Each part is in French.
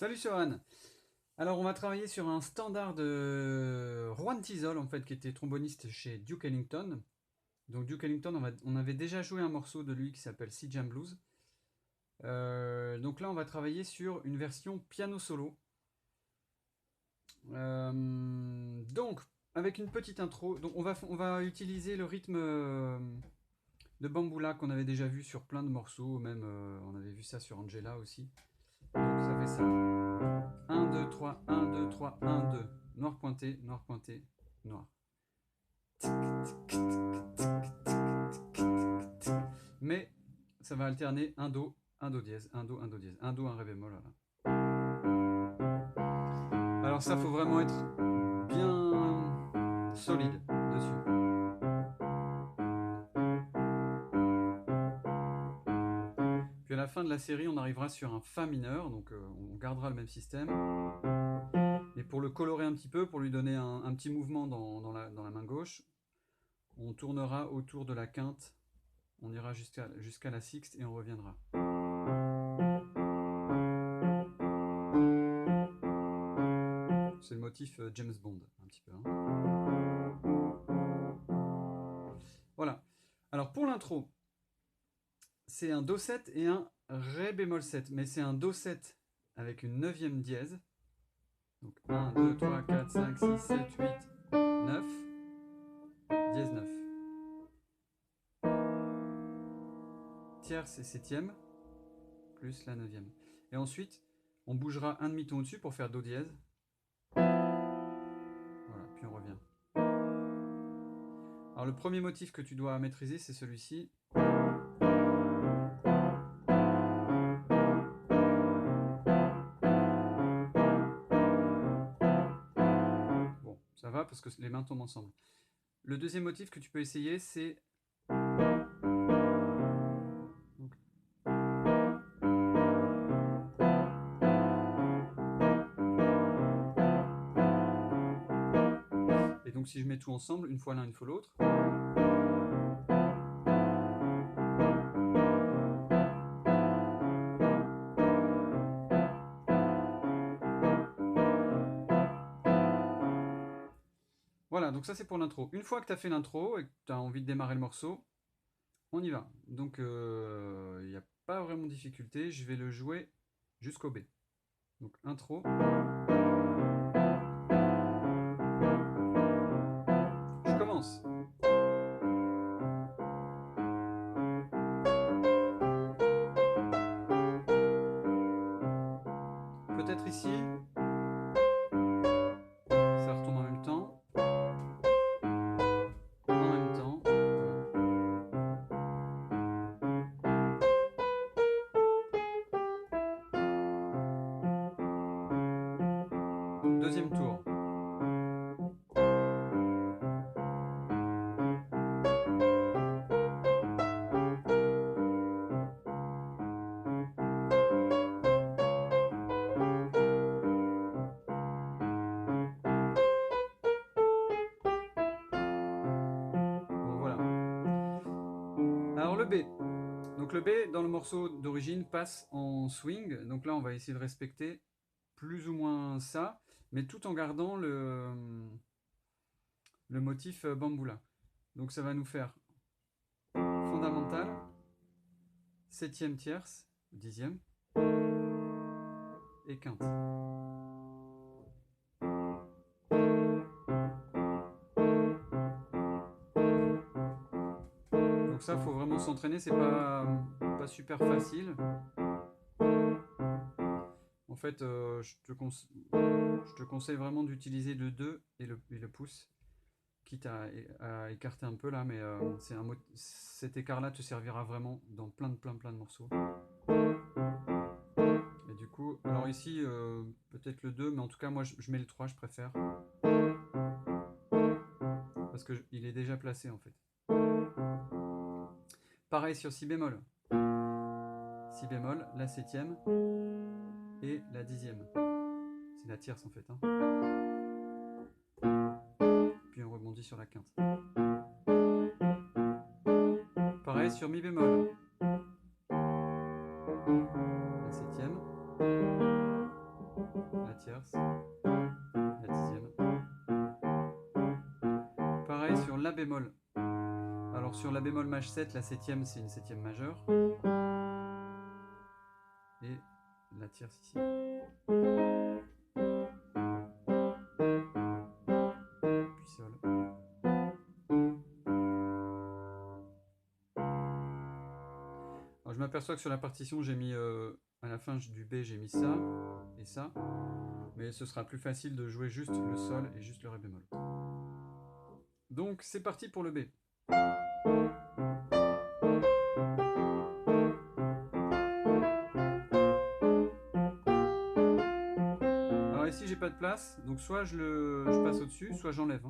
Salut Sohan. Alors on va travailler sur un standard de Juan Tizol en fait qui était tromboniste chez Duke Ellington. Donc Duke Ellington, on avait déjà joué un morceau de lui qui s'appelle Sea Jam Blues. Donc là on va travailler sur une version piano solo. Donc avec une petite intro, donc on va utiliser le rythme de Bamboula qu'on avait déjà vu sur plein de morceaux, même on avait vu ça sur Angela aussi. Donc ça fait ça. 1, 2, 3, 1, 2, 3, 1, 2. Noir pointé, noir pointé, noir. Mais ça va alterner un do dièse, un do, un do dièse, un do, un ré bémol. Voilà. Alors ça, faut vraiment être bien solide dessus. Puis à la fin de la série, on arrivera sur un fa mineur, donc on gardera le même système. Et pour le colorer un petit peu, pour lui donner un petit mouvement dans la main gauche, on tournera autour de la quinte. On ira jusqu'à la sixte et on reviendra. C'est le motif James Bond, un petit peu. Voilà. Alors pour l'intro, c'est un Do7 et un Ré bémol 7. Mais c'est un Do7 avec une neuvième dièse. Donc 1, 2, 3, 4, 5, 6, 7, 8, 9. Dièse 9. Tierce et septième, plus la neuvième. Et ensuite, on bougera un demi-ton au-dessus pour faire Do dièse. Voilà, puis on revient. Alors le premier motif que tu dois maîtriser, c'est celui-ci. Bon, ça va parce que les mains tombent ensemble. Le deuxième motif que tu peux essayer, c'est et donc si je mets tout ensemble, une fois l'un, une fois l'autre. Voilà, donc ça c'est pour l'intro. Une fois que tu as fait l'intro et que tu as envie de démarrer le morceau, on y va. Donc il n'y a pas vraiment de difficulté, je vais le jouer jusqu'au B. Donc intro. Je commence. Peut-être ici, ça retombe en même temps. En même temps. Deuxième tour. Bon voilà. Alors le B. Donc le B dans le morceau d'origine passe en swing. Donc là on va essayer de respecter plus ou moins ça, mais tout en gardant le motif bamboula. Donc ça va nous faire fondamental, septième tierce, dixième et quinte. Donc ça, faut vraiment s'entraîner, c'est pas super facile. En fait, je te conseille vraiment d'utiliser le 2 et le pouce, quitte à écarter un peu là, mais cet écart-là te servira vraiment dans plein de morceaux. Et du coup, alors ici, peut-être le 2, mais en tout cas, moi, je mets le 3, je préfère. Parce qu'il est déjà placé, en fait. Pareil sur si bémol. Si bémol, la septième et la dixième. C'est la tierce, en fait. Hein. Puis on rebondit sur la quinte. Pareil sur mi bémol. La septième. bémol. Alors sur la bémol maj 7, la septième c'est une septième majeure. Et la tierce ici. Puis sol. Alors je m'aperçois que sur la partition j'ai mis à la fin du B j'ai mis ça et ça. Mais ce sera plus facile de jouer juste le sol et juste le ré bémol. Donc c'est parti pour le B. Alors ici j'ai pas de place, donc soit je passe au-dessus, soit j'enlève.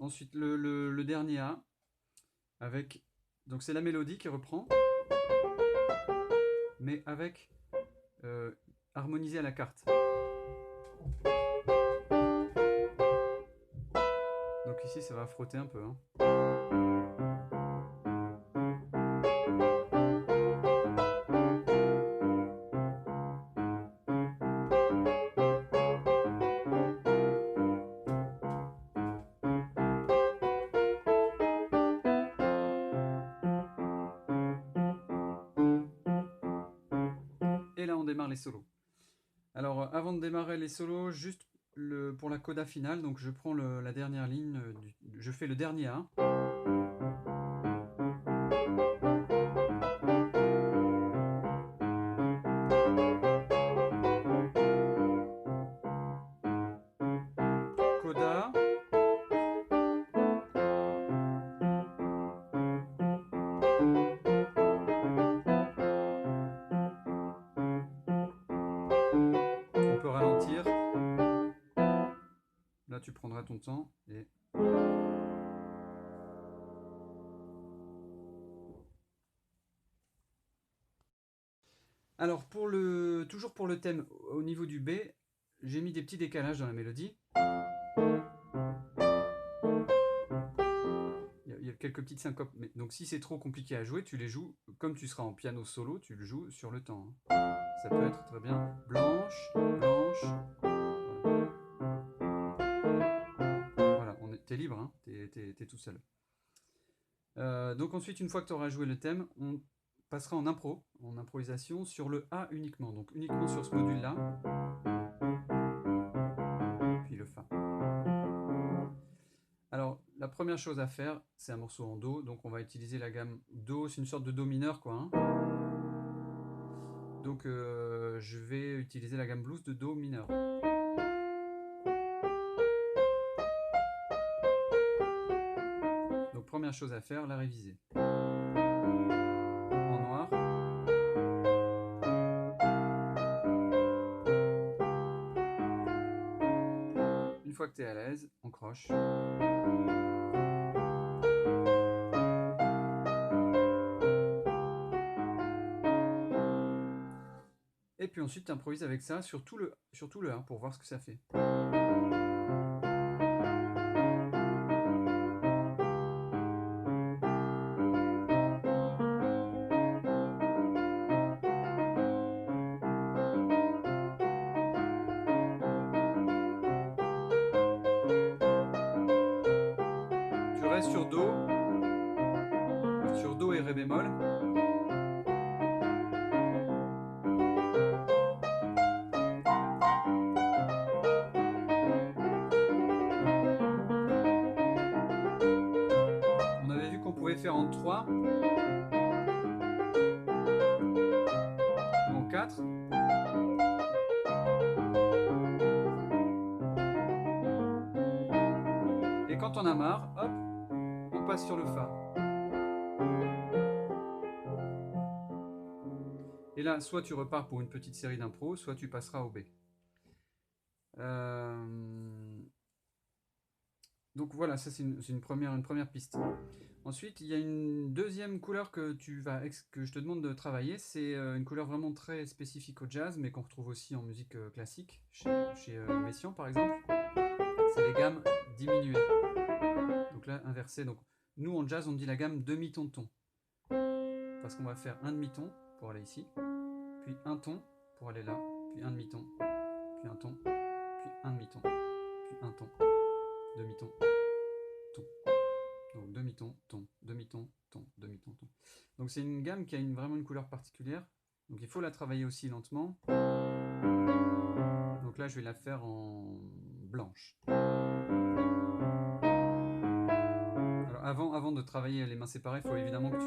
Ensuite le dernier A avec, donc c'est la mélodie qui reprend, mais avec harmonisé à la carte. Donc ici ça va frotter un peu. Et là on démarre les solos. Alors avant de démarrer les solos, juste pour la coda finale, donc je prends la dernière ligne, je fais le dernier A. Coda. On peut ralentir. Là tu prendras ton temps et... Alors toujours pour le thème au niveau du B, j'ai mis des petits décalages dans la mélodie. Il y a quelques petites syncopes, mais donc si c'est trop compliqué à jouer, tu les joues comme tu seras en piano solo, tu le joues sur le temps. Ça peut être très bien blanche, blanche. Voilà, t'es libre, hein, t'es tout seul. Donc ensuite, une fois que tu auras joué le thème, on passera en improvisation sur le A uniquement, donc uniquement sur ce module-là, puis le Fa. Alors, la première chose à faire, c'est un morceau en Do, donc on va utiliser la gamme Do, c'est une sorte de Do mineur, quoi. Hein. Donc, je vais utiliser la gamme blues de Do mineur. Donc, première chose à faire, la réviser. En noir. Une fois que tu es à l'aise, on croche. Et puis ensuite, tu improvises avec ça sur tout le A pour voir ce que ça fait. Tu restes sur Do et Ré bémol. On avait vu qu'on pouvait faire en 3, en 4. Et quand on a marre, hop, on passe sur le Fa. Et là, soit tu repars pour une petite série d'impro, soit tu passeras au B. Donc voilà, ça c'est une première piste. Ensuite, il y a une deuxième couleur que je te demande de travailler. C'est une couleur vraiment très spécifique au jazz, mais qu'on retrouve aussi en musique classique, chez Messiaen par exemple. C'est les gammes diminuées. Donc là, inversé. Donc, nous, en jazz, on dit la gamme demi-ton-ton. Parce qu'on va faire un demi-ton pour aller ici, puis un ton pour aller là, puis un demi-ton, puis un ton, puis un demi-ton, puis un ton, demi-ton, ton. Donc demi-ton, ton, demi-ton, ton, demi-ton, ton. Donc c'est une gamme qui a vraiment une couleur particulière. Donc il faut la travailler aussi lentement. Donc là je vais la faire en blanche. Alors avant de travailler les mains séparées, il faut évidemment que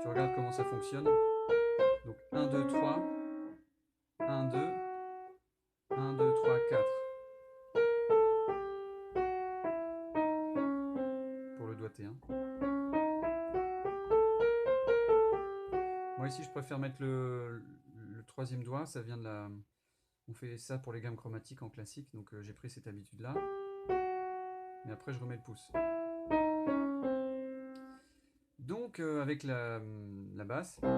tu regardes comment ça fonctionne. Donc 1, 2, 3, 1, 2, 1, 2, 3, 4. Pour le doigté. Hein. Moi ici je préfère mettre le troisième doigt, ça vient de la... On fait ça pour les gammes chromatiques en classique, donc j'ai pris cette habitude là. Et après je remets le pouce. Donc avec la basse, bon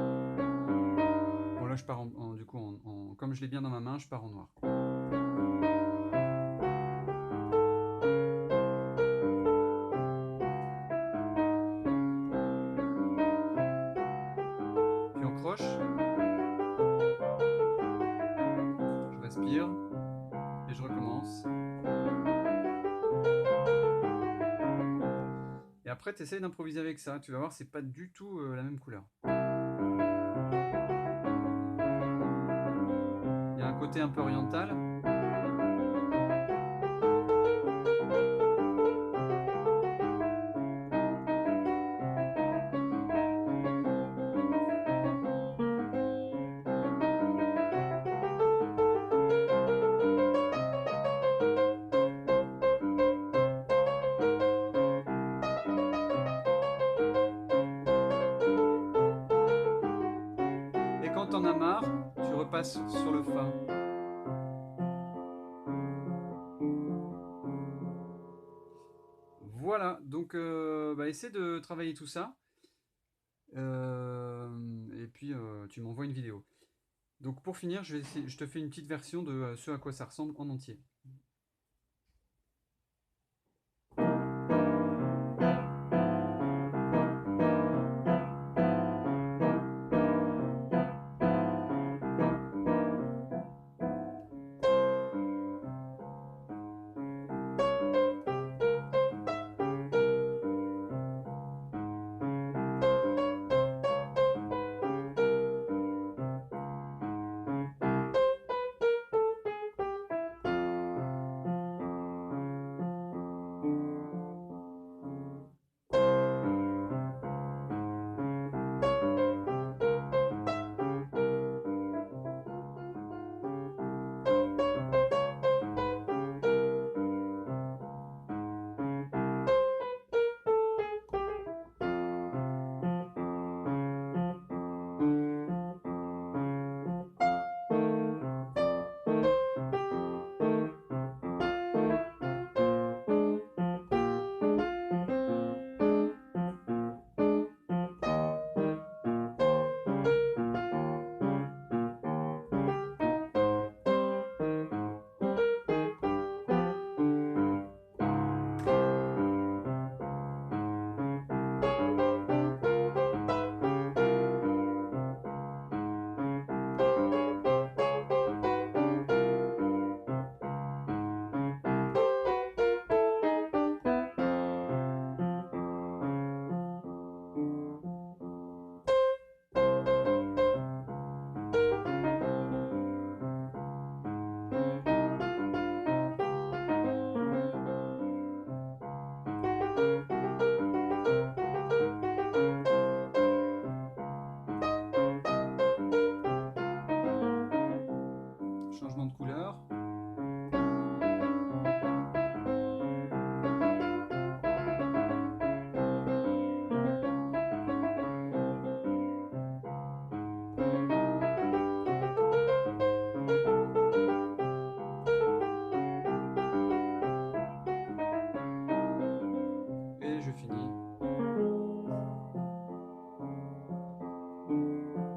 là je pars du coup comme je l'ai bien dans ma main, je pars en noir. Puis on croche, je respire et je recommence. Et après tu essaies d'improviser avec ça, tu vas voir c'est pas du tout la même couleur. Il y a un côté un peu oriental. Et quand t'en as marre, tu repasses sur le fa. Voilà, donc essaie de travailler tout ça. Et puis tu m'envoies une vidéo. Donc pour finir, je te fais une petite version de ce à quoi ça ressemble en entier.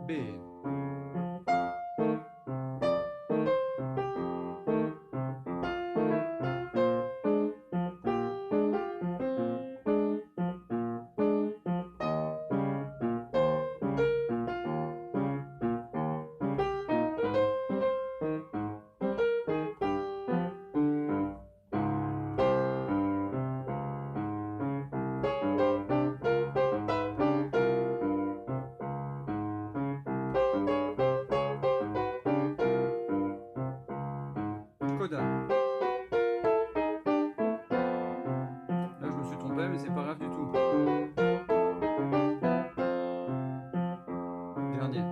B. Coda. Là, je me suis trompé, mais c'est pas grave du tout. Dernier.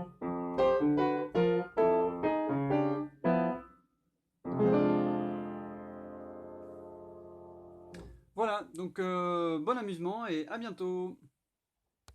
Voilà, donc bon amusement et à bientôt.